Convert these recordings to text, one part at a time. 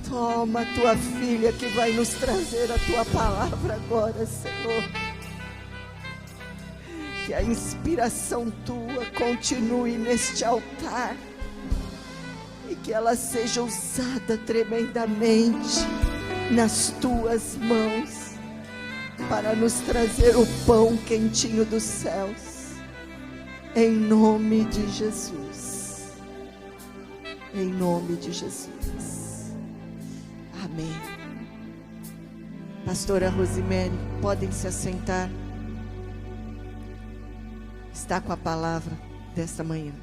Toma a tua filha que vai nos trazer a tua palavra agora, Senhor. Que a inspiração tua continue neste altar e que ela seja usada tremendamente nas tuas mãos para nos trazer o pão quentinho dos céus, em nome de Jesus, em nome de Jesus, amém. Pastora Rosimene, podem se assentar, está com a palavra desta manhã.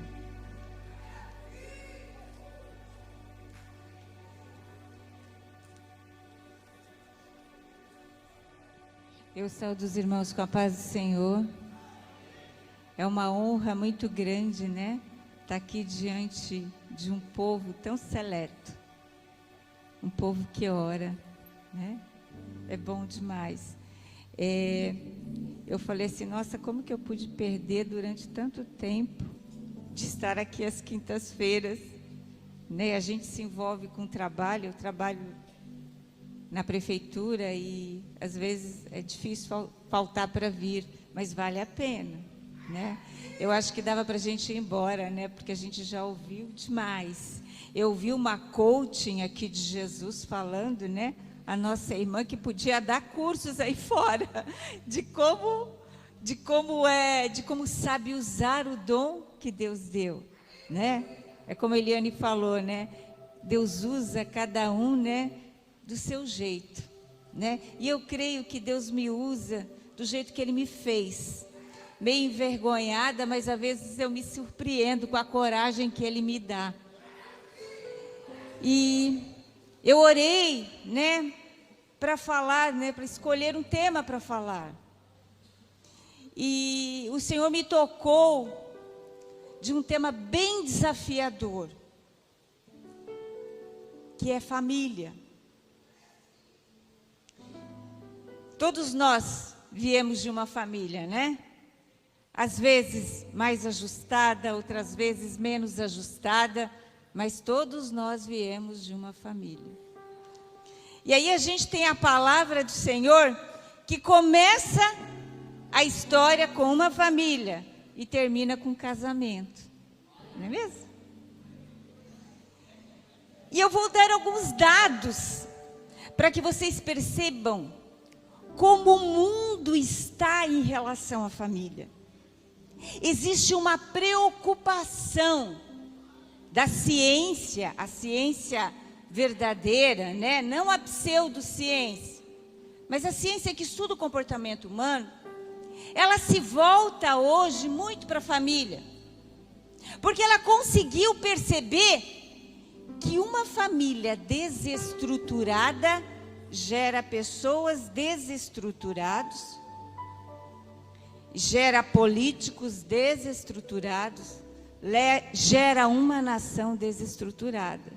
Eu saúdo os irmãos com a paz do Senhor. É uma honra muito grande, né? Estar aqui diante de um povo tão seleto. Um povo que ora, né? É bom demais. Eu falei assim, nossa, como que eu pude perder durante tanto tempo de estar aqui às quintas-feiras, né? A gente se envolve com o trabalho, eu trabalho na prefeitura e às vezes é difícil faltar para vir, mas vale a pena, né? Eu acho que dava para a gente ir embora, né? Porque a gente já ouviu demais. Eu ouvi uma coaching aqui de Jesus falando, né? A nossa irmã que podia dar cursos aí fora de como sabe usar o dom que Deus deu, né? É como a Eliane falou, né? Deus usa cada um, né? Do seu jeito, né? E eu creio que Deus me usa do jeito que Ele me fez, meio envergonhada, mas às vezes eu me surpreendo com a coragem que Ele me dá. E eu orei, né? Para falar, né? Para escolher um tema para falar. E o Senhor me tocou de um tema bem desafiador, que é família. Todos nós viemos de uma família, né? Às vezes mais ajustada, outras vezes menos ajustada, mas todos nós viemos de uma família. E aí a gente tem a palavra do Senhor que começa a história com uma família e termina com um casamento, não é mesmo? E eu vou dar alguns dados para que vocês percebam como o mundo está em relação à família. Existe uma preocupação da ciência, a ciência verdadeira, né? Não a pseudociência, mas a ciência que estuda o comportamento humano, ela se volta hoje muito para a família, porque ela conseguiu perceber que uma família desestruturada gera pessoas desestruturados, gera políticos desestruturados, gera uma nação desestruturada.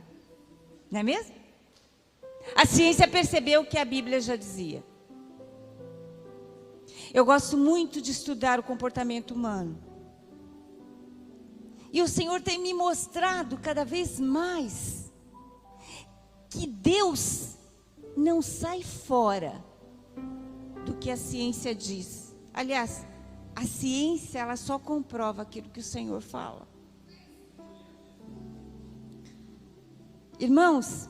Não é mesmo? A ciência percebeu o que a Bíblia já dizia. Eu gosto muito de estudar o comportamento humano. E o Senhor tem me mostrado cada vez mais que Deus não sai fora do que a ciência diz. Aliás, a ciência ela só comprova aquilo que o Senhor fala. Irmãos,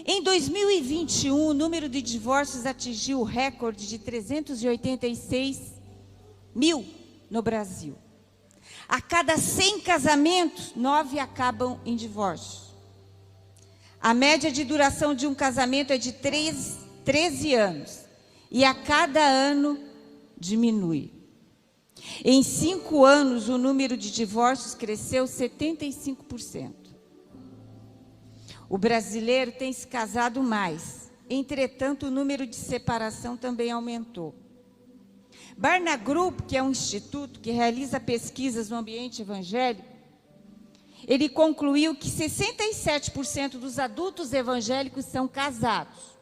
em 2021, o número de divórcios atingiu o recorde de 386 mil no Brasil. A cada 100 casamentos, 9 acabam em divórcio. A média de duração de um casamento é de 13 anos. E a cada ano diminui. Em 5 anos, o número de divórcios cresceu 75%. O brasileiro tem se casado mais. Entretanto, o número de separação também aumentou. Barna Group, que é um instituto que realiza pesquisas no ambiente evangélico, ele concluiu que 67% dos adultos evangélicos são casados.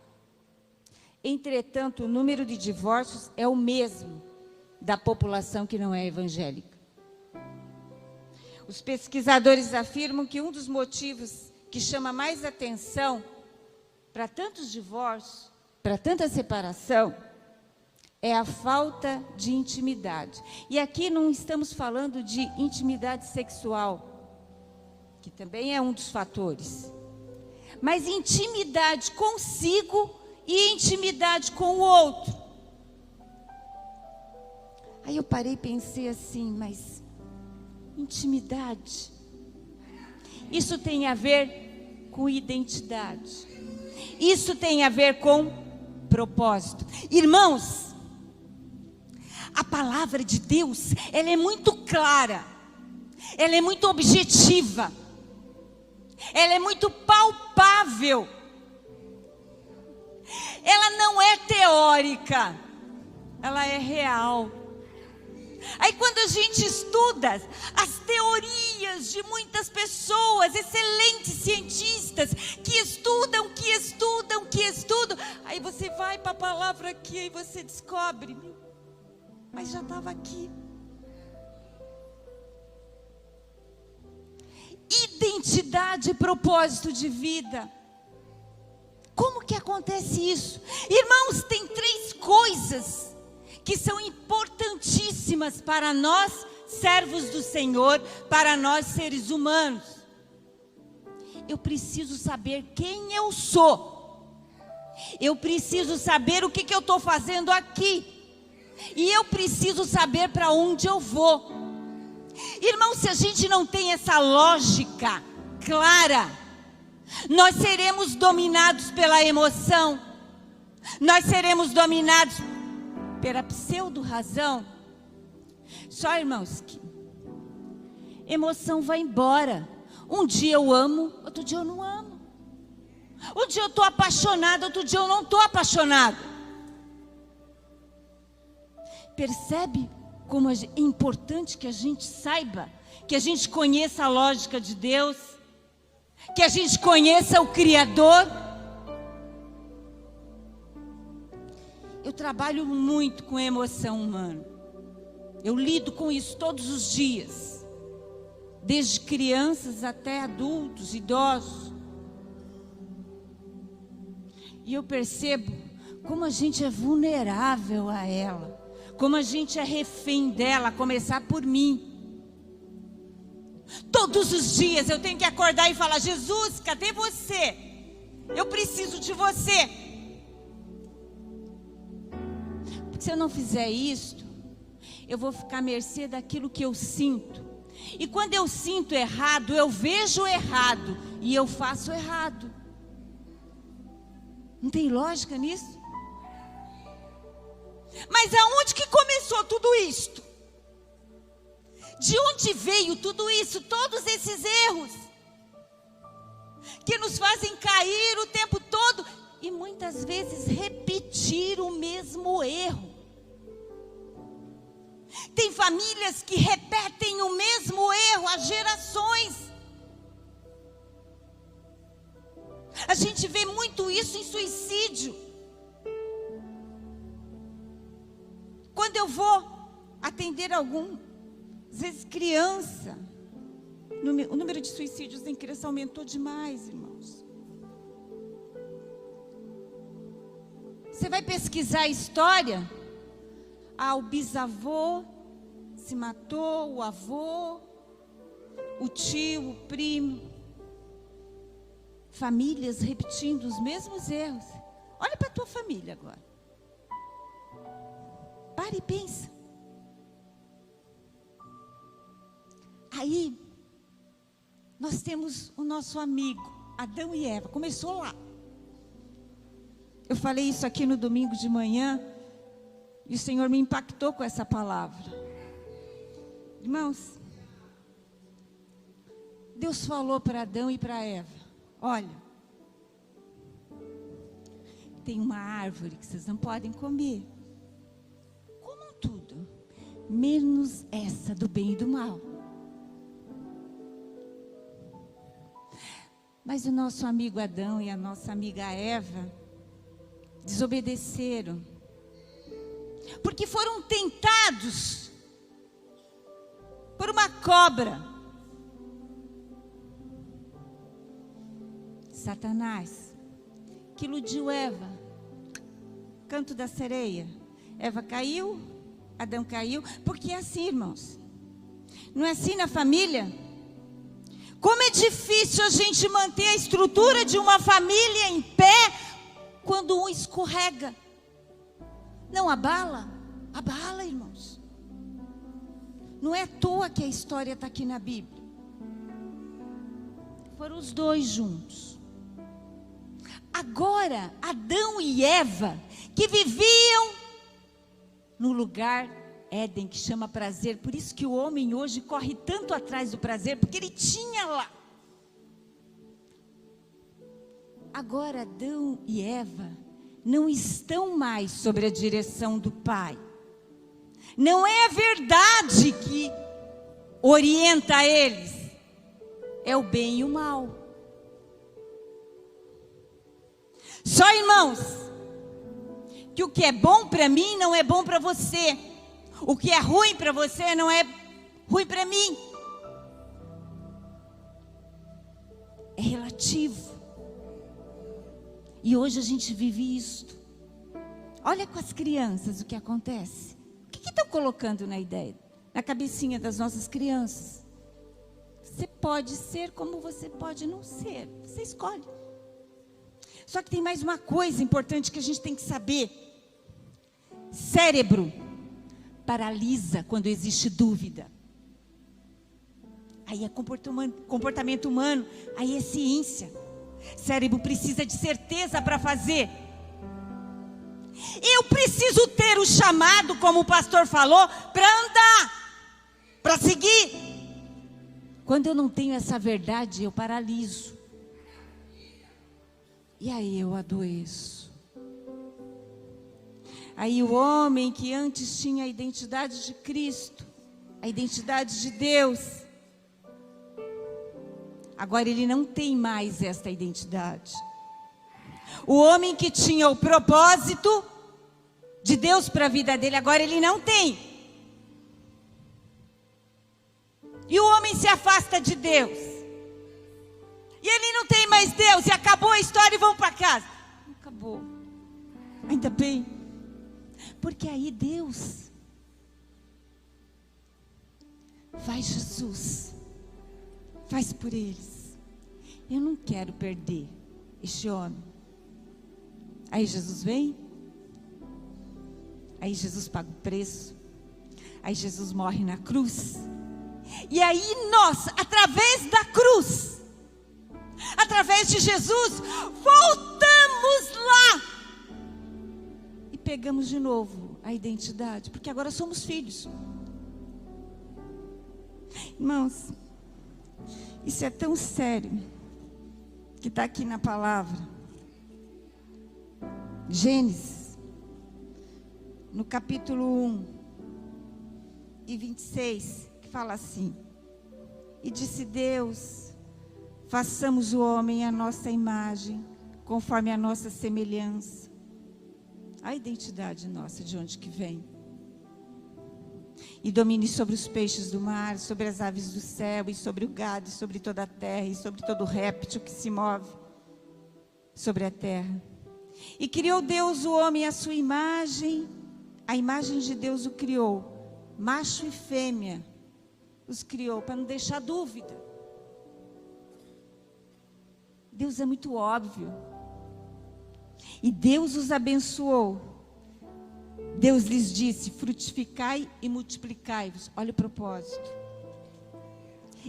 Entretanto, o número de divórcios é o mesmo da população que não é evangélica. Os pesquisadores afirmam que um dos motivos que chama mais atenção para tantos divórcios, para tanta separação, é a falta de intimidade. E aqui não estamos falando de intimidade sexual, que também é um dos fatores, mas intimidade consigo e intimidade com o outro. Aí eu parei e pensei assim, mas intimidade, isso tem a ver com identidade, isso tem a ver com propósito. Irmãos, a palavra de Deus, ela é muito clara, ela é muito objetiva, ela é muito palpável, ela não é teórica, ela é real. Aí quando a gente estuda as teorias de muitas pessoas, excelentes cientistas, que estudam, aí você vai para a palavra aqui e você descobre, mas já estava aqui. Identidade e propósito de vida. Como que acontece isso? Irmãos, tem 3 coisas que são importantíssimas para nós, servos do Senhor, para nós seres humanos. Eu preciso saber quem eu sou. Eu preciso saber o que eu estou fazendo aqui. E eu preciso saber para onde eu vou. Irmão, se a gente não tem essa lógica clara, nós seremos dominados pela emoção. Nós seremos dominados pela pseudo-razão. Só, irmãos, que emoção vai embora. Um dia eu amo, outro dia eu não amo. Um dia eu estou apaixonado, outro dia eu não estou apaixonado. Percebe como é importante que a gente saiba, que a gente conheça a lógica de Deus, que a gente conheça o Criador? Eu trabalho muito com emoção humana. Eu lido com isso todos os dias, desde crianças até adultos, idosos. E eu percebo como a gente é vulnerável a ela, como a gente é refém dela, a começar por mim. Todos os dias eu tenho que acordar e falar: Jesus, cadê você? Eu preciso de você. Porque se eu não fizer isto, eu vou ficar à mercê daquilo que eu sinto. E quando eu sinto errado, eu vejo errado e eu faço errado. Não tem lógica nisso? Mas aonde que começou tudo isto? De onde veio tudo isso? Todos esses erros que nos fazem cair o tempo todo e muitas vezes repetir o mesmo erro. Tem famílias que repetem o mesmo erro há gerações. A gente vê muito isso em suicídio. Quando eu vou atender algum, às vezes criança, o número de suicídios em criança aumentou demais, irmãos. Você vai pesquisar a história, o bisavô se matou, o avô, o tio, o primo. Famílias repetindo os mesmos erros. Olha para a tua família agora. Para e pensa. Aí, nós temos o nosso amigo, Adão e Eva. Começou lá. Eu falei isso aqui no domingo de manhã, e o Senhor me impactou com essa palavra. Irmãos, Deus falou para Adão e para Eva: olha, tem uma árvore que vocês não podem comer. Comam tudo, menos essa do bem e do mal. Mas o nosso amigo Adão e a nossa amiga Eva desobedeceram, porque foram tentados por uma cobra. Satanás que iludiu Eva. Canto da sereia. Eva caiu, Adão caiu, porque é assim, irmãos. Não é assim na família? Como é difícil a gente manter a estrutura de uma família em pé quando um escorrega. Não abala? Abala, irmãos. Não é à toa que a história está aqui na Bíblia. Foram os dois juntos. Agora, Adão e Eva, que viviam no lugar Éden, que chama prazer. Por isso que o homem hoje corre tanto atrás do prazer, porque ele tinha lá. Agora Adão e Eva não estão mais sob a direção do Pai. Não é a verdade que orienta eles, é o bem e o mal. Só, irmãos, que o que é bom para mim não é bom para você. O que é ruim para você não é ruim para mim. É relativo. E hoje a gente vive isto. Olha com as crianças o que acontece. O que estão colocando na ideia, na cabecinha das nossas crianças? Você pode ser como você pode não ser. Você escolhe. Só que tem mais uma coisa importante que a gente tem que saber. Cérebro paralisa quando existe dúvida. Aí é comportamento humano, aí é ciência. Cérebro precisa de certeza para fazer. Eu preciso ter o chamado, como o pastor falou, para andar, para seguir. Quando eu não tenho essa verdade, eu paraliso. E aí eu adoeço. Aí o homem que antes tinha a identidade de Cristo, a identidade de Deus, agora ele não tem mais esta identidade. O homem que tinha o propósito de Deus para a vida dele, agora ele não tem. E o homem se afasta de Deus. E ele não tem mais Deus, e acabou a história e vão para casa. Acabou. Ainda bem. Porque aí Deus faz Jesus, faz por eles. Eu não quero perder este homem. Aí Jesus vem, aí Jesus paga o preço, aí Jesus morre na cruz. E aí nós, através da cruz, através de Jesus, voltamos lá. E pegamos de novo a identidade, porque agora somos filhos. Irmãos, isso é tão sério, que está aqui na palavra. Gênesis, no capítulo 1 e 26, que fala assim: e disse Deus, façamos o homem à nossa imagem, conforme a nossa semelhança. A identidade nossa, de onde que vem? E domine sobre os peixes do mar, sobre as aves do céu, e sobre o gado, e sobre toda a terra, e sobre todo réptil que se move sobre a terra. E criou Deus o homem à sua imagem, a imagem de Deus o criou, macho e fêmea os criou, para não deixar dúvida. Deus é muito óbvio. E Deus os abençoou. Deus lhes disse: frutificai e multiplicai-vos. Olha o propósito.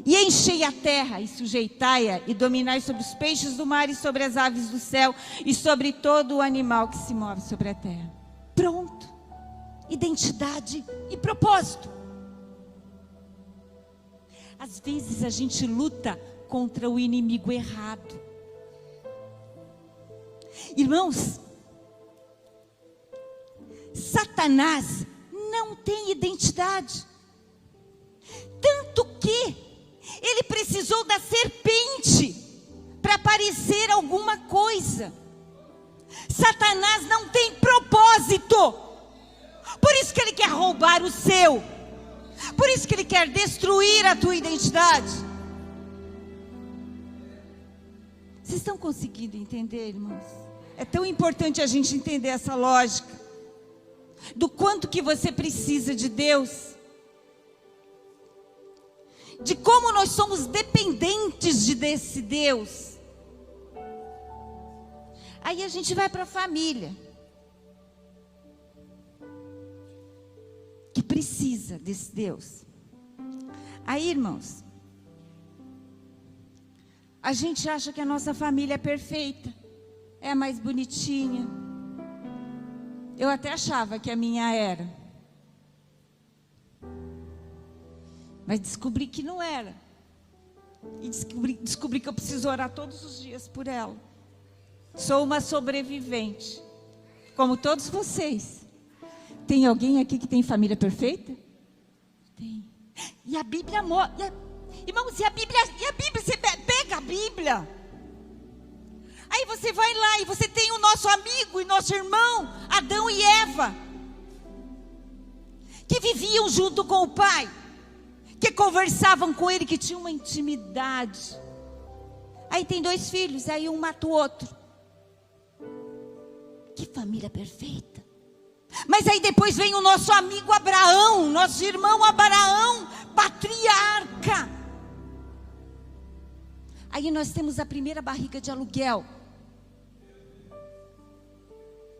E enchei a terra e sujeitai-a, e dominai sobre os peixes do mar, e sobre as aves do céu, e sobre todo o animal que se move sobre a terra. Pronto. Identidade e propósito. Às vezes a gente luta contra o inimigo errado. Irmãos, Satanás não tem identidade. Tanto que ele precisou da serpente para parecer alguma coisa. Satanás não tem propósito. Por isso que ele quer roubar o seu. Por isso que ele quer destruir a tua identidade. Vocês estão conseguindo entender, irmãos? É tão importante a gente entender essa lógica. Do quanto que você precisa de Deus. De como nós somos dependentes desse Deus. Aí a gente vai para a família. Que precisa desse Deus. Aí, irmãos, a gente acha que a nossa família é perfeita. É a mais bonitinha. Eu até achava que a minha era. Mas descobri que não era. E descobri que eu preciso orar todos os dias por ela. Sou uma sobrevivente. Como todos vocês. Tem alguém aqui que tem família perfeita? Tem. E a Bíblia mostra. Irmãos, e a Bíblia, você pega a Bíblia. Aí você vai lá e você tem o nosso amigo e nosso irmão, Adão e Eva. Que viviam junto com o Pai. Que conversavam com Ele, que tinham uma intimidade. Aí tem 2 filhos, aí um mata o outro. Que família perfeita. Mas aí depois vem o nosso amigo Abraão, nosso irmão Abraão, patriarca. Aí nós temos a primeira barriga de aluguel.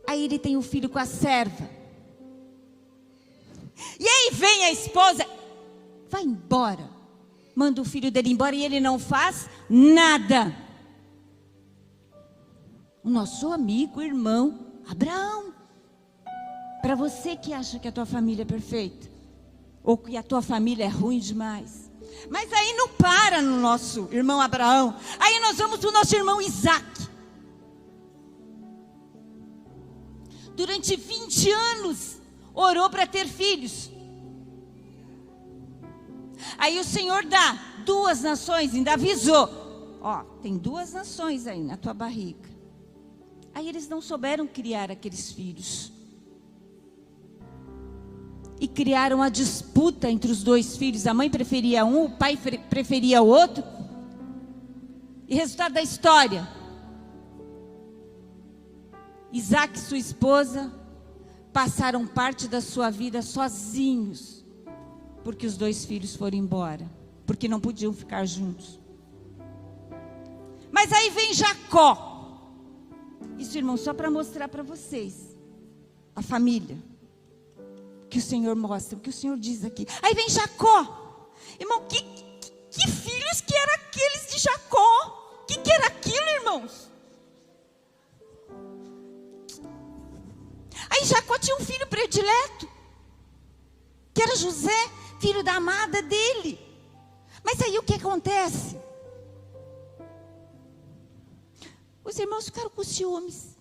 Aí ele tem um filho com a serva. E aí vem a esposa, vai embora. Manda o filho dele embora e ele não faz nada. O nosso amigo, irmão, Abraão. Para você que acha que a tua família é perfeita, ou que a tua família é ruim demais. Mas aí não para no nosso irmão Abraão. Aí nós vamos para o nosso irmão Isaac. Durante 20 anos, orou para ter filhos. Aí o Senhor dá 2 nações, ainda avisou. Ó, tem 2 nações aí na tua barriga. Aí eles não souberam criar aqueles filhos. E criaram a disputa entre os 2 filhos. A mãe preferia um, o pai preferia o outro. E resultado da história: Isaac e sua esposa passaram parte da sua vida sozinhos, porque os 2 filhos foram embora, porque não podiam ficar juntos. Mas aí vem Jacó. Isso, irmão, só para mostrar para vocês a família que o Senhor mostra, o que o Senhor diz aqui. Aí vem Jacó. Irmão, que filhos que eram aqueles de Jacó? Que era aquilo, irmãos? Aí Jacó tinha um filho predileto, que era José, filho da amada dele. Mas aí o que acontece? Os irmãos ficaram com ciúmes.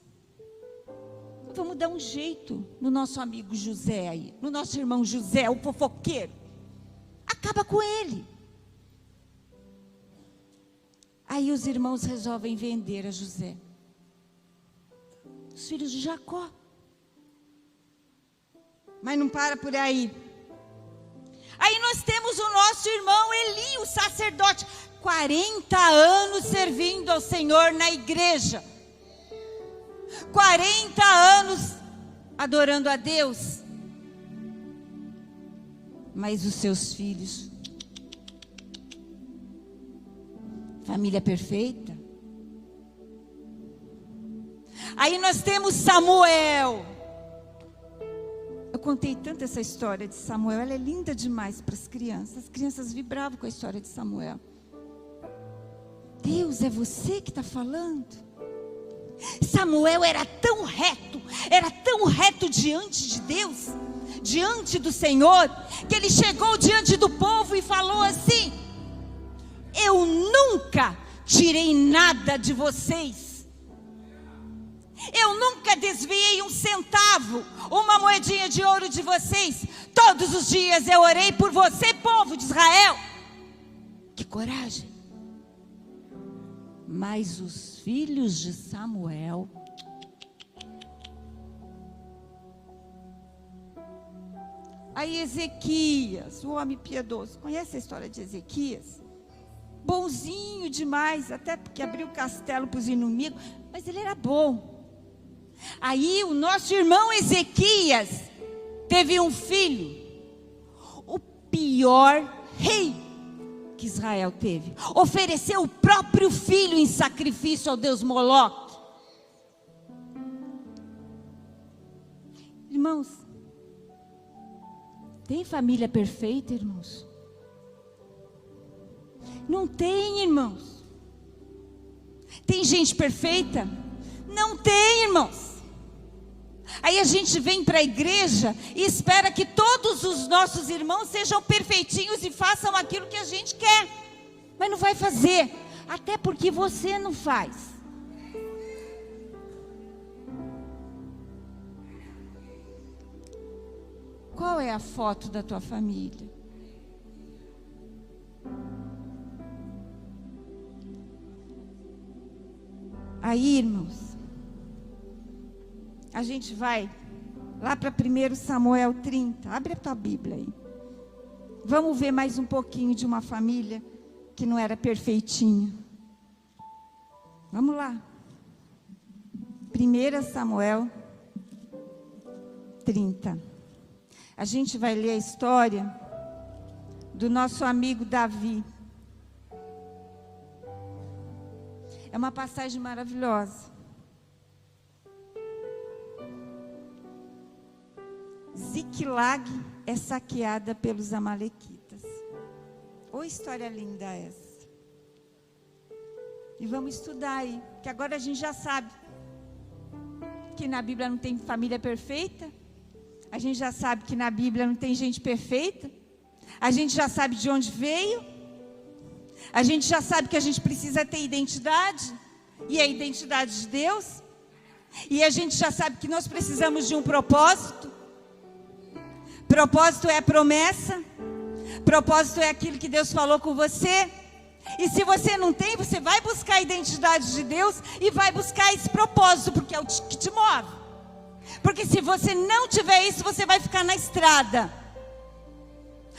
Vamos dar um jeito no nosso amigo José aí, no nosso irmão José, o fofoqueiro. Acaba com ele. Aí os irmãos resolvem vender a José. Os filhos de Jacó. Mas não para por aí. Aí nós temos o nosso irmão Eli, o sacerdote. 40 anos servindo ao Senhor na igreja. 40 anos adorando a Deus. Mas os seus filhos, família perfeita. Aí nós temos Samuel. Eu contei tanto essa história de Samuel, ela é linda demais para as crianças vibravam com a história de Samuel. Deus, é você que está falando? Samuel era tão reto diante de Deus, diante do Senhor, que ele chegou diante do povo e falou assim: eu nunca tirei nada de vocês, eu nunca desviei um centavo, uma moedinha de ouro de vocês, todos os dias eu orei por você, povo de Israel. Que coragem! Mas os filhos de Samuel, aí Ezequias, o homem piedoso, conhece a história de Ezequias? Bonzinho demais, até porque abriu o castelo para os inimigos, mas ele era bom. Aí o nosso irmão Ezequias teve um filho, o pior rei que Israel teve. Ofereceu o próprio filho em sacrifício ao deus Moloque. Irmãos, tem família perfeita, irmãos? Não tem, irmãos. Tem gente perfeita? Não tem, irmãos. Aí a gente vem para a igreja e espera que todos os nossos irmãos sejam perfeitinhos e façam aquilo que a gente quer. Mas não vai fazer, até porque você não faz. Qual é a foto da tua família? Aí, irmãos, a gente vai lá para 1 Samuel 30. Abre a tua Bíblia aí. Vamos ver mais um pouquinho de uma família que não era perfeitinha. Vamos lá. 1 Samuel 30. A gente vai ler a história do nosso amigo Davi. É uma passagem maravilhosa. Ziclag é saqueada pelos amalequitas. Ô, história linda essa. E vamos estudar aí, que agora a gente já sabe que na Bíblia não tem família perfeita. A gente já sabe que na Bíblia não tem gente perfeita. A gente já sabe de onde veio. A gente já sabe que a gente precisa ter identidade. E a identidade de Deus. E a gente já sabe que nós precisamos de um propósito. Propósito é a promessa. Propósito é aquilo que Deus falou com você. E se você não tem, você vai buscar a identidade de Deus e vai buscar esse propósito, porque é o que te move. Porque se você não tiver isso, você vai ficar na estrada.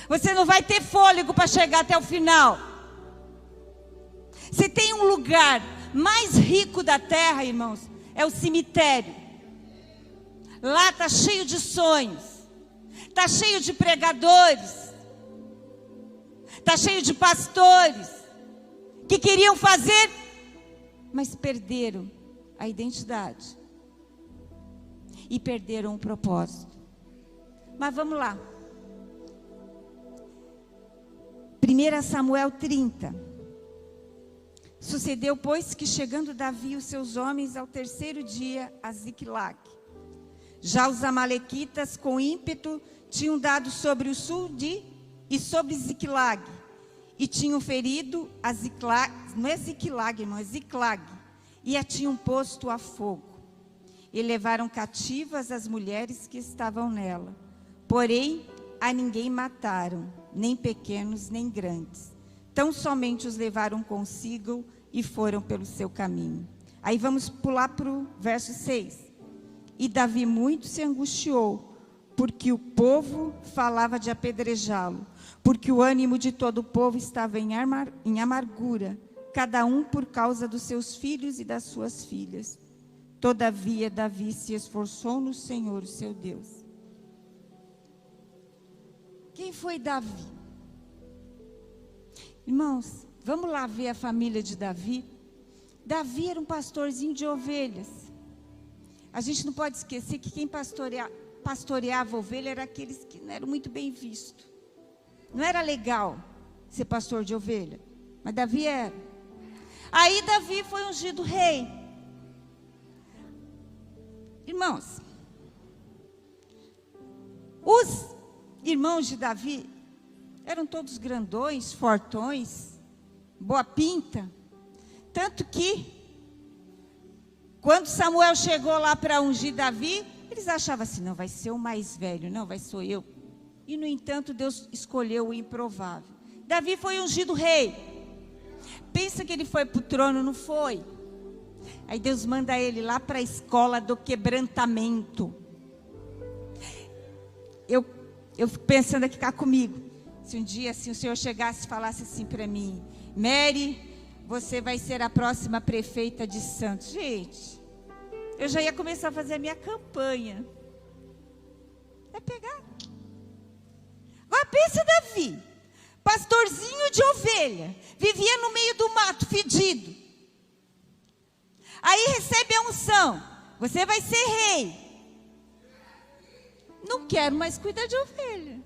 Você não vai ter fôlego para chegar até o final. Se tem um lugar mais rico da terra, irmãos, é o cemitério. Lá está cheio de sonhos. Está cheio de pregadores. Está cheio de pastores que queriam fazer, mas perderam a identidade. E perderam o propósito. Mas vamos lá. 1 Samuel 30. Sucedeu, pois, que chegando Davi e os seus homens ao terceiro dia a Ziclag, já os amalequitas com ímpeto tinham dado sobre o sul e sobre Ziclag, e tinham ferido a Ziclag, não é Ziclag, irmão, é Ziclag, e a tinham posto a fogo. E levaram cativas as mulheres que estavam nela. Porém, a ninguém mataram, nem pequenos, nem grandes. Tão somente os levaram consigo e foram pelo seu caminho. Aí vamos pular para o verso 6. E Davi muito se angustiou, porque o povo falava de apedrejá-lo, porque o ânimo de todo o povo estava em amargura, cada um por causa dos seus filhos e das suas filhas. Todavia, Davi se esforçou no Senhor, o seu Deus. Quem foi Davi? Irmãos, vamos lá ver a família de Davi. Davi era um pastorzinho de ovelhas. A gente não pode esquecer que quem pastoreava ovelha era aqueles que não eram muito bem vistos. Não era legal ser pastor de ovelha, mas Davi era. Aí Davi foi ungido rei. Irmãos, os irmãos de Davi eram todos grandões, fortões, boa pinta. Tanto que, quando Samuel chegou lá para ungir Davi, eles achavam assim, não, vai ser o mais velho, não, vai ser eu. E, no entanto, Deus escolheu o improvável. Davi foi ungido rei. Pensa que ele foi para o trono, não foi? Aí Deus manda ele lá para a escola do quebrantamento. Eu fico pensando aqui cá comigo. Se um dia assim, o Senhor chegasse e falasse assim para mim, Mary, você vai ser a próxima prefeita de Santos. Gente, eu já ia começar a fazer a minha campanha. É pegar. Agora pensa Davi, pastorzinho de ovelha, vivia no meio do mato, fedido. Aí recebe a unção, você vai ser rei. Não quero mais cuidar de ovelha.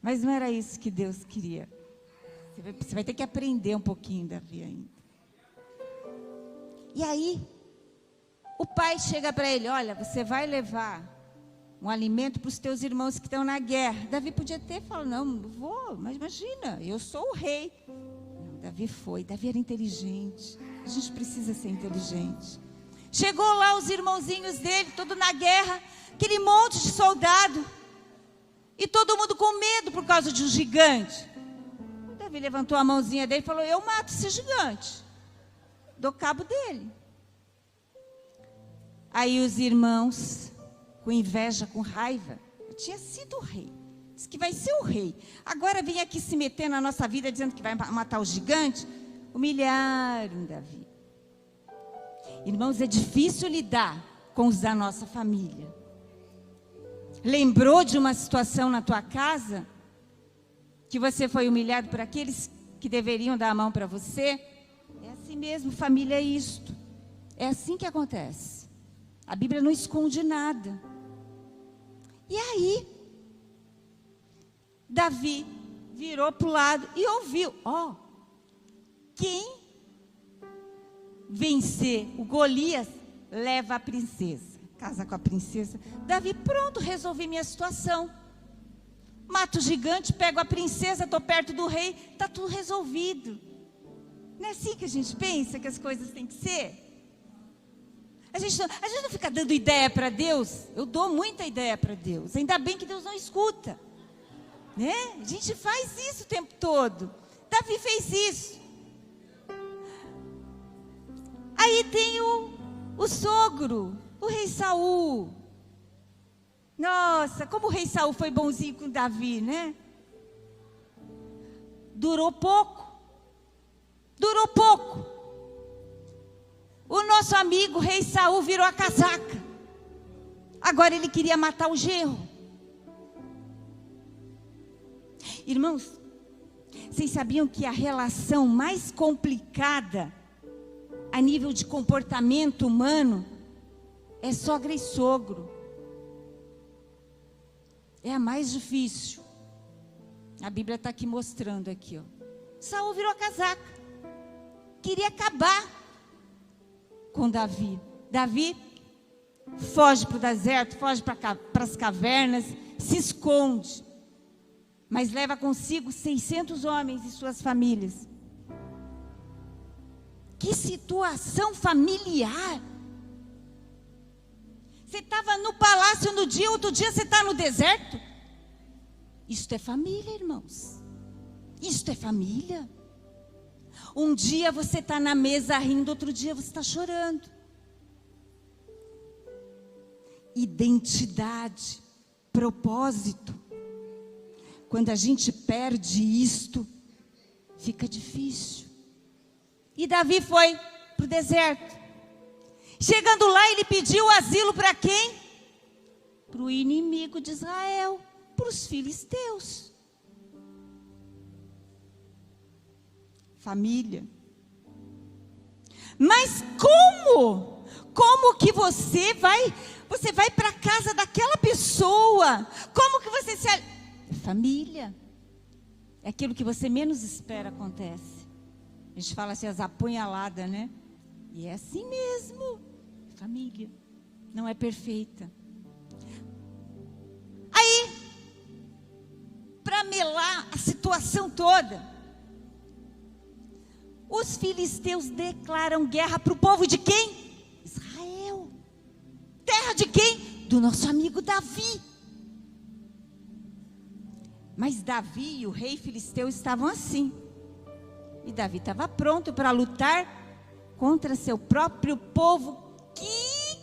Mas não era isso que Deus queria. Você vai ter que aprender um pouquinho, Davi, ainda. E aí, o pai chega para ele, olha, você vai levar um alimento para os teus irmãos que estão na guerra. Davi podia ter falado, não vou, mas imagina, eu sou o rei. Não, Davi foi, Davi era inteligente. A gente precisa ser inteligente. Chegou lá os irmãozinhos dele, todo na guerra, aquele monte de soldado. E todo mundo com medo por causa de um gigante. Davi levantou a mãozinha dele e falou, eu mato esse gigante. Dou cabo dele. Aí os irmãos, com inveja, com raiva, eu tinha sido o rei. Diz que vai ser o rei. Agora vem aqui se meter na nossa vida, dizendo que vai matar o gigante. Humilharam Davi. Irmãos, é difícil lidar com os da nossa família. Lembrou de uma situação na tua casa? Que você foi humilhado por aqueles que deveriam dar a mão para você? É assim mesmo, família é isto. É assim que acontece. A Bíblia não esconde nada. E aí, Davi virou para o lado e ouviu. Quem vencer o Golias, leva a princesa. Casa com a princesa. Davi, pronto, resolvi minha situação. Mato o gigante, pego a princesa, estou perto do rei, está tudo resolvido. Não é assim que a gente pensa que as coisas têm que ser? A gente não fica dando ideia para Deus. Eu dou muita ideia para Deus. Ainda bem que Deus não escuta. Né? A gente faz isso o tempo todo. Davi fez isso. Aí tem o sogro, o rei Saul. Nossa, como o rei Saul foi bonzinho com Davi, né? Durou pouco. Durou pouco. O nosso amigo, o rei Saul, virou a casaca. Agora ele queria matar o genro. Irmãos, vocês sabiam que a relação mais complicada a nível de comportamento humano é sogra e sogro? É a mais difícil. A Bíblia está aqui mostrando aqui, ó. Saul virou a casaca. Queria acabar com Davi. Davi foge para o deserto, foge para as cavernas, se esconde. Mas leva consigo 600 homens e suas famílias. Que situação familiar. Você estava no palácio no dia, outro dia você está no deserto. Isto é família, irmãos. Isto é família. Um dia você está na mesa rindo, outro dia você está chorando. Identidade, propósito. Quando a gente perde isto, fica difícil. E Davi foi para o deserto. Chegando lá, ele pediu asilo para quem? Para o inimigo de Israel, para os filisteus. Família. Mas como? Como que você vai para a casa daquela pessoa? Como que você se... Família. É aquilo que você menos espera acontece. A gente fala assim, as apunhaladas, né? E é assim mesmo. Família. Não é perfeita. Aí, para melar a situação toda, os filisteus declaram guerra para o povo de quem? Israel. Terra de quem? Do nosso amigo Davi. Mas Davi e o rei filisteu estavam assim. E Davi estava pronto para lutar contra seu próprio povo. Que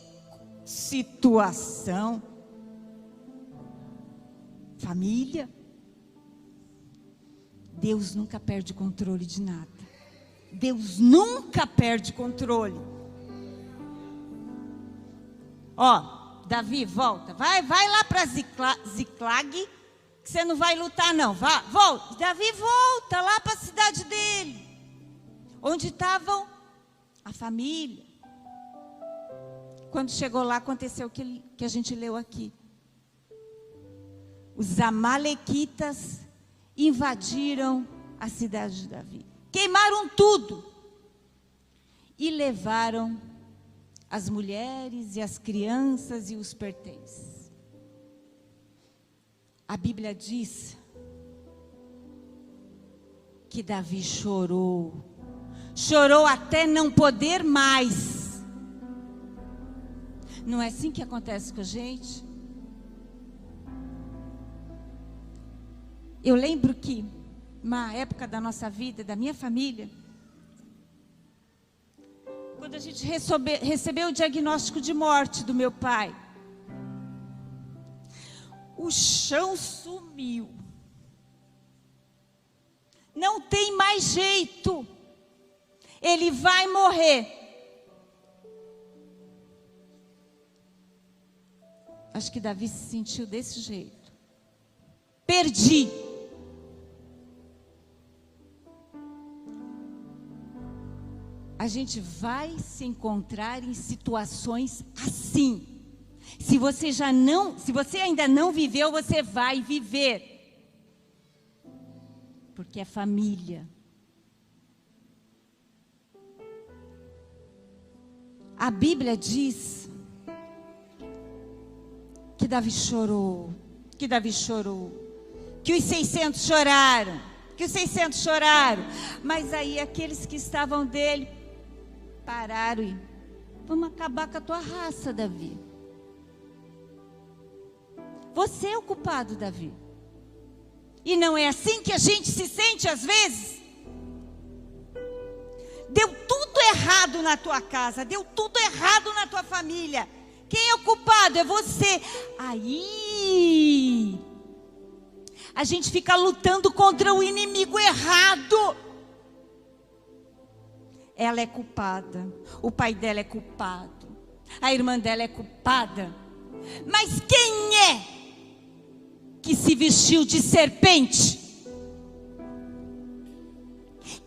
situação. Família. Deus nunca perde controle de nada. Deus nunca perde controle. Ó, Davi, volta. Vai lá para Ziclag, que você não vai lutar não. Volta. Davi volta lá para a cidade dele, onde estavam a família. Quando chegou lá, aconteceu o que a gente leu aqui. Os amalequitas invadiram a cidade de Davi. Queimaram tudo. E levaram as mulheres e as crianças e os pertences. A Bíblia diz que Davi chorou. Chorou até não poder mais. Não é assim que acontece com a gente? Eu lembro que, uma época da nossa vida, da minha família, quando a gente recebeu o diagnóstico de morte do meu pai, o chão sumiu. Não tem mais jeito. Ele vai morrer. Acho que Davi se sentiu desse jeito. Perdi. A gente vai se encontrar em situações assim. Se você ainda não viveu, você vai viver. Porque é família. A Bíblia diz que Davi chorou, que os 600 choraram, mas aí aqueles que estavam dele pararam e: vamos acabar com a tua raça, Davi. Você é o culpado, Davi. E não é assim que a gente se sente às vezes? Deu tudo errado na tua casa, deu tudo errado na tua família. Quem é o culpado? É você. Aí a gente fica lutando contra o inimigo errado. Ela é culpada, o pai dela é culpado, a irmã dela é culpada. Mas quem é que se vestiu de serpente?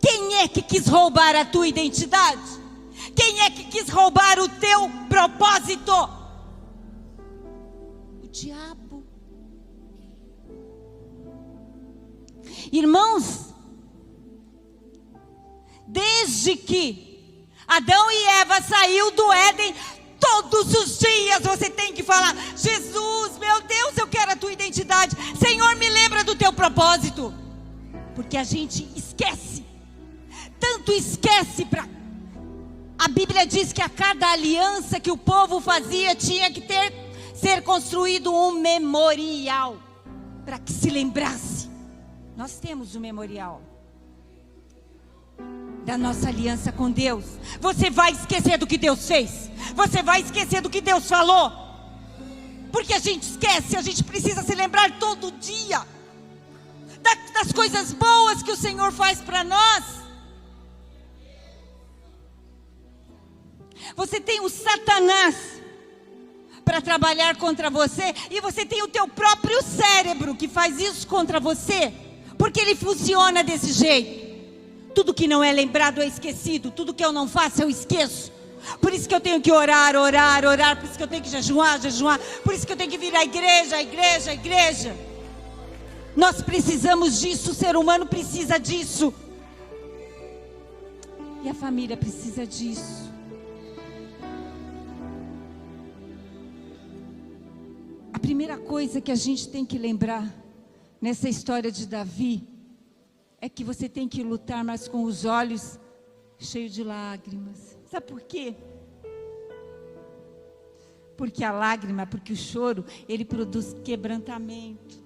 Quem é que quis roubar a tua identidade? Quem é que quis roubar o teu propósito? O diabo. Irmãos, desde que Adão e Eva saiu do Éden, todos os dias você tem que falar: Jesus, meu Deus, eu quero a tua identidade. Senhor, me lembra do teu propósito. Porque a gente esquece. Tanto esquece A Bíblia diz que a cada aliança que o povo fazia tinha que ser construído um memorial para que se lembrasse. Nós temos um memorial da nossa aliança com Deus. Você vai esquecer do que Deus fez? Você vai esquecer do que Deus falou? Porque a gente esquece. A gente precisa se lembrar todo dia das coisas boas que o Senhor faz para nós. Você tem o Satanás para trabalhar contra você, e você tem o teu próprio cérebro que faz isso contra você, porque ele funciona desse jeito. Tudo que não é lembrado é esquecido. Tudo que eu não faço eu esqueço. Por isso que eu tenho que orar. Por isso que eu tenho que jejuar. Por isso que eu tenho que vir à igreja. Nós precisamos disso. O ser humano precisa disso. E a família precisa disso. A primeira coisa que a gente tem que lembrar nessa história de Davi é que você tem que lutar, mas com os olhos cheios de lágrimas. Sabe por quê? Porque a lágrima, porque o choro, ele produz quebrantamento.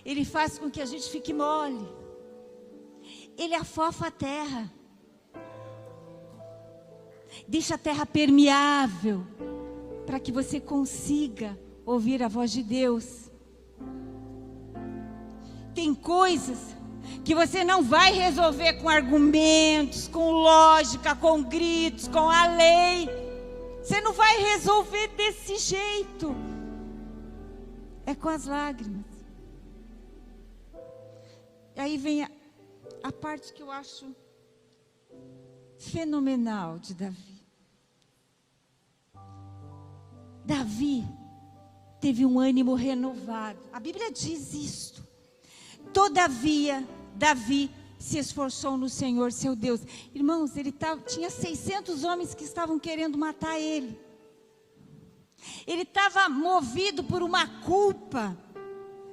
Ele faz com que a gente fique mole. Ele afofa a terra. Deixa a terra permeável, para que você consiga ouvir a voz de Deus. Tem coisas que você não vai resolver com argumentos, com lógica, com gritos, com a lei. Você não vai resolver desse jeito. É com as lágrimas. E aí vem a parte que eu acho fenomenal de Davi. Davi teve um ânimo renovado. A Bíblia diz isto. Todavia, Davi se esforçou no Senhor, seu Deus. Irmãos, ele tinha 600 homens que estavam querendo matar ele. Ele estava movido por uma culpa.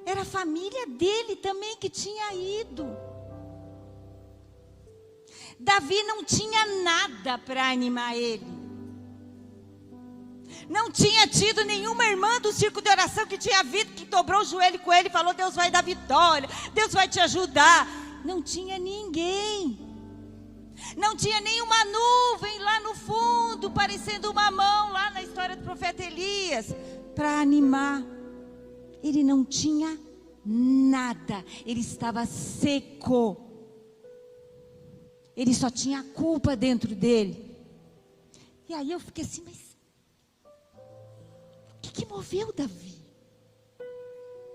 Era a família dele também que tinha ido. Davi não tinha nada para animar ele. Não tinha tido nenhuma irmã do círculo de oração que tinha vindo, que dobrou o joelho com ele e falou: Deus vai dar vitória, Deus vai te ajudar. Não tinha ninguém. Não tinha nenhuma nuvem lá no fundo, parecendo uma mão lá na história do profeta Elias, para animar. Ele não tinha nada. Ele estava seco. Ele só tinha culpa dentro dele. E aí eu fiquei assim, mas o que moveu Davi?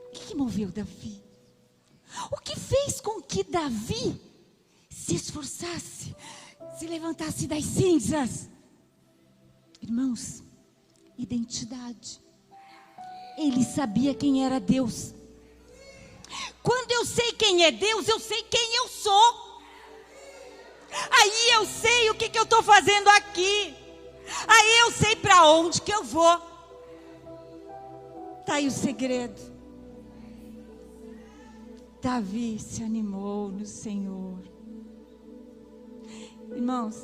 O que moveu Davi? O que fez com que Davi se esforçasse, se levantasse das cinzas? Irmãos, identidade. Ele sabia quem era Deus. Quando eu sei quem é Deus, eu sei quem eu sou. Aí eu sei o que eu estou fazendo aqui. Aí eu sei para onde que eu vou. Está aí o segredo. Davi se animou no Senhor. Irmãos,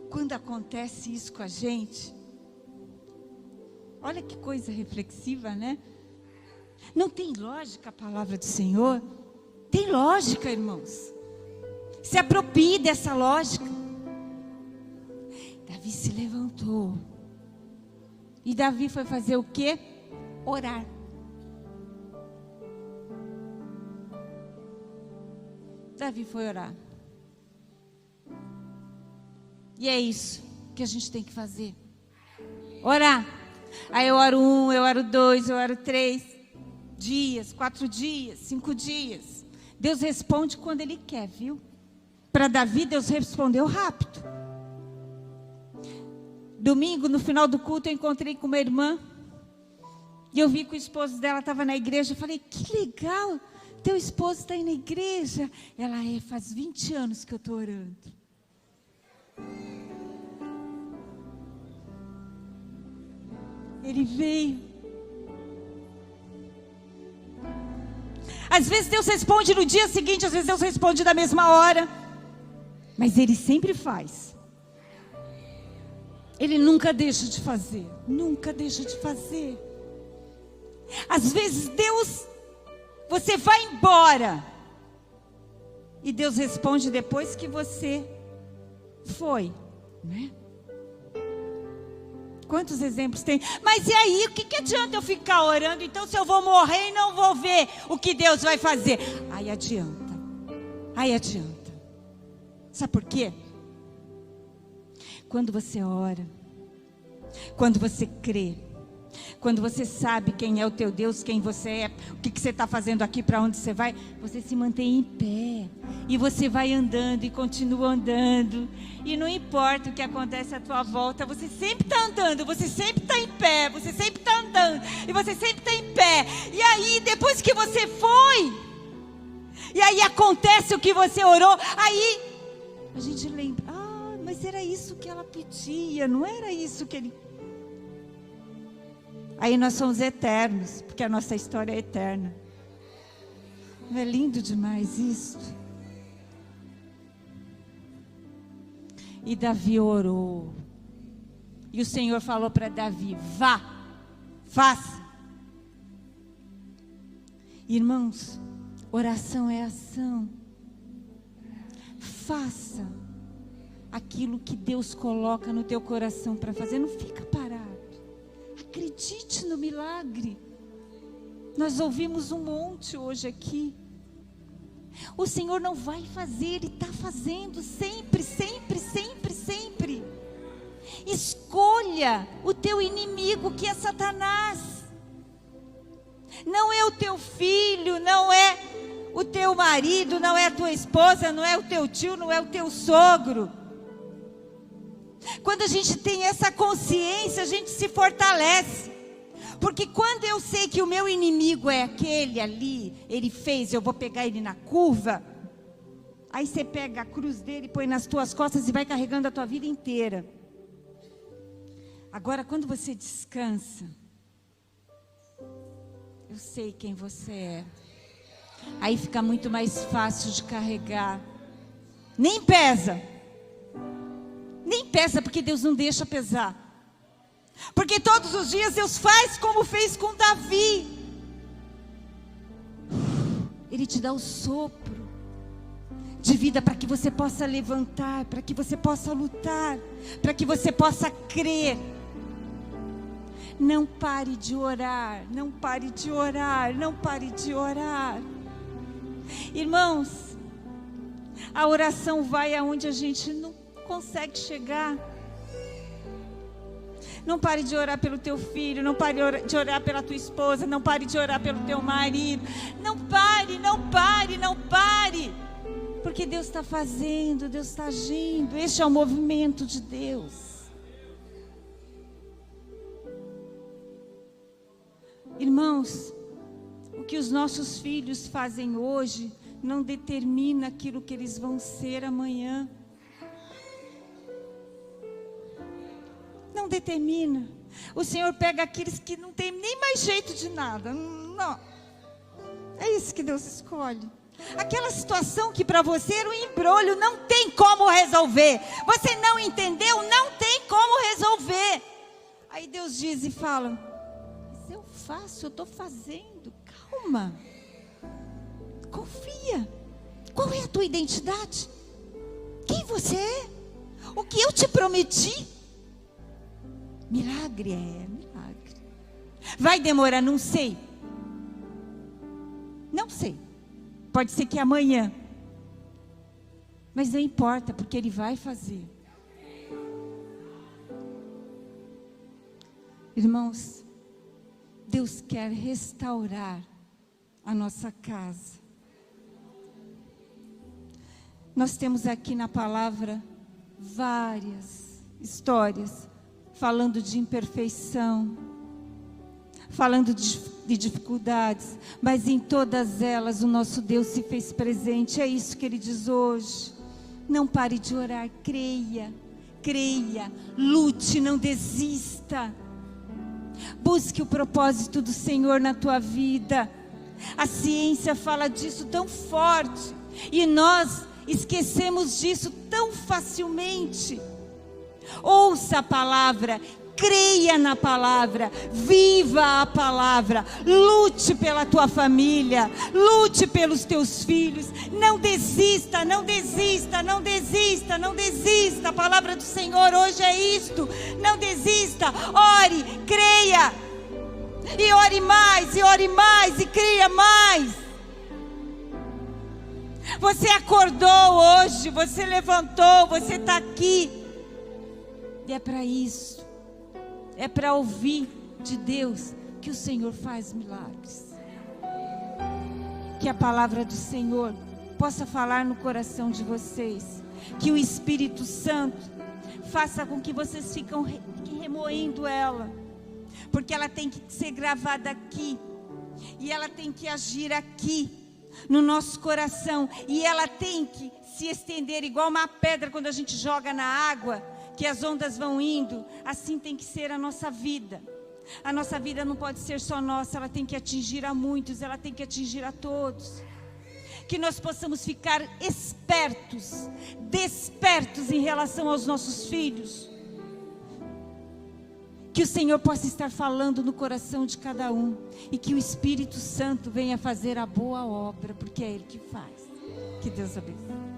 quando acontece isso com a gente, olha que coisa reflexiva, né? Não tem lógica a palavra do Senhor? Tem lógica, irmãos. Se aproprie dessa lógica. Davi se levantou. E Davi foi fazer o quê? Orar. Davi foi orar. E é isso que a gente tem que fazer. Orar. Aí eu oro 1, eu oro 2, eu oro 3 dias, 4 dias, 5 dias. Deus responde quando Ele quer, viu? Para Davi, Deus respondeu rápido. Domingo, no final do culto, eu encontrei com uma irmã. E eu vi que o esposo dela estava na igreja. Eu falei, que legal, teu esposo está aí na igreja. Ela, faz 20 anos que eu estou orando. Ele veio. Às vezes Deus responde no dia seguinte, às vezes Deus responde na mesma hora. Mas Ele sempre faz. Ele nunca deixa de fazer. Nunca deixa de fazer. Às vezes Deus, você vai embora. E Deus responde depois que você foi, né? Quantos exemplos tem? Mas e aí, o que adianta eu ficar orando? Então se eu vou morrer e não vou ver o que Deus vai fazer. Aí adianta. Aí adianta. Sabe por quê? Quando você ora, quando você crê, quando você sabe quem é o teu Deus, quem você é, o que você está fazendo aqui, para onde você vai, você se mantém em pé. E você vai andando e continua andando. E não importa o que acontece à tua volta, você sempre está andando, você sempre está em pé, você sempre está andando, e você sempre está em pé. E aí, depois que você foi, e aí acontece o que você orou, aí a gente lembra, mas era isso que ela pedia, não era isso que ele... Aí nós somos eternos, porque a nossa história é eterna. Não é lindo demais isso? E Davi orou. E o Senhor falou para Davi, vá, faça. Irmãos, oração é ação. Faça aquilo que Deus coloca no teu coração para fazer. Não fica parado. Acredite no milagre. Nós ouvimos um monte hoje aqui. O Senhor não vai fazer, Ele está fazendo sempre, sempre, sempre. escolha o teu inimigo, que é Satanás. Não é o teu filho, não é o teu marido, não é a tua esposa, não é o teu tio, não é o teu sogro. Quando a gente tem essa consciência, a gente se fortalece. Porque quando eu sei que o meu inimigo é aquele ali, ele fez, eu vou pegar ele na curva. Aí você pega a cruz dele, põe nas tuas costas e vai carregando a tua vida inteira. Agora, quando você descansa, eu sei quem você é. Aí fica muito mais fácil de carregar. Nem pesa. Nem pesa, porque Deus não deixa pesar. Porque todos os dias Deus faz como fez com Davi. Ele te dá o sopro de vida para que você possa levantar, para que você possa lutar, para que você possa crer. Não pare de orar, não pare de orar, não pare de orar. Irmãos, a oração vai aonde a gente não consegue chegar. Não pare de orar pelo teu filho, não pare de orar pela tua esposa, não pare de orar pelo teu marido. Não pare, não pare, não pare. Porque Deus está fazendo, Deus está agindo. Este é o movimento de Deus. Irmãos, o que os nossos filhos fazem hoje não determina aquilo que eles vão ser amanhã. Não determina. O Senhor pega aqueles que não tem nem mais jeito de nada. Não. É isso que Deus escolhe. Aquela situação que para você era um embrolho, não tem como resolver. Você não entendeu, não tem como resolver. Aí Deus diz e fala: mas eu faço, eu estou fazendo. Calma. Confia. Qual é a tua identidade? Quem você é? O que eu te prometi? Milagre é milagre. Vai demorar, não sei. Não sei. Pode ser que amanhã. Mas não importa, porque Ele vai fazer. Irmãos, Deus quer restaurar a nossa casa. Nós temos aqui na palavra várias histórias falando de imperfeição, falando de dificuldades, mas em todas elas o nosso Deus se fez presente. É isso que Ele diz hoje. Não pare de orar, creia, creia, lute, não desista. Busque o propósito do Senhor na tua vida. A ciência fala disso tão forte e nós esquecemos disso tão facilmente. Ouça a palavra, creia na palavra, viva a palavra, lute pela tua família, lute pelos teus filhos, não desista, não desista, não desista, não desista. A palavra do Senhor hoje é isto: não desista, ore, creia, e ore mais, e creia mais. Você acordou hoje, você levantou, você está aqui, e é para isso. É para ouvir de Deus que o Senhor faz milagres. Que a palavra do Senhor possa falar no coração de vocês. Que o Espírito Santo faça com que vocês fiquem remoendo ela. Porque ela tem que ser gravada aqui. E ela tem que agir aqui, no nosso coração. E ela tem que se estender igual uma pedra quando a gente joga na água, que as ondas vão indo. Assim tem que ser a nossa vida. A nossa vida não pode ser só nossa, ela tem que atingir a muitos, ela tem que atingir a todos. Que nós possamos ficar espertos, despertos em relação aos nossos filhos. Que o Senhor possa estar falando no coração de cada um. E que o Espírito Santo venha fazer a boa obra, porque é Ele que faz. Que Deus abençoe.